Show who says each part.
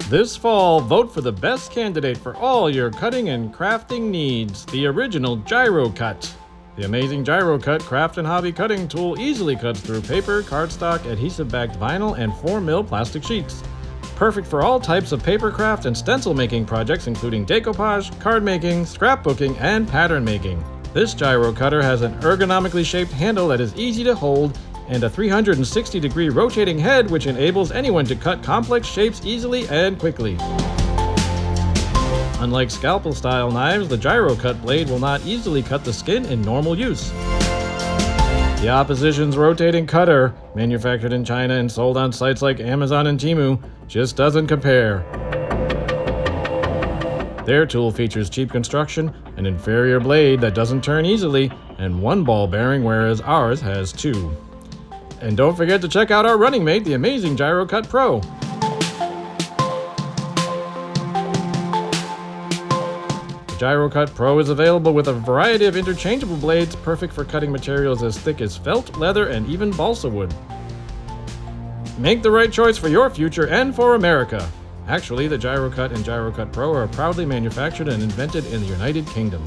Speaker 1: This fall, vote for the best candidate for all your cutting and crafting needs, the original Gyro-Cut. The amazing Gyro-Cut craft and hobby cutting tool easily cuts through paper, cardstock, adhesive-backed vinyl, and 4mm plastic sheets. Perfect for all types of papercraft and stencil making projects including decoupage, card making, scrapbooking, and pattern making. This Gyro-Cutter has an ergonomically shaped handle that is easy to hold and a 360-degree rotating head which enables anyone to cut complex shapes easily and quickly. Unlike scalpel-style knives, the Gyro-Cut blade will not easily cut the skin in normal use. The opposition's rotating cutter, manufactured in China and sold on sites like Amazon and Temu, just doesn't compare. Their tool features cheap construction, an inferior blade that doesn't turn easily, and one ball bearing, whereas ours has two. And don't forget to check out our running mate, the amazing Gyro-Cut Pro. The Gyro-Cut Pro is available with a variety of interchangeable blades, perfect for cutting materials as thick as felt, leather, and even balsa wood. Make the right choice for your future and for America. Actually, the Gyro-Cut and Gyro-Cut Pro are proudly manufactured and invented in the United Kingdom.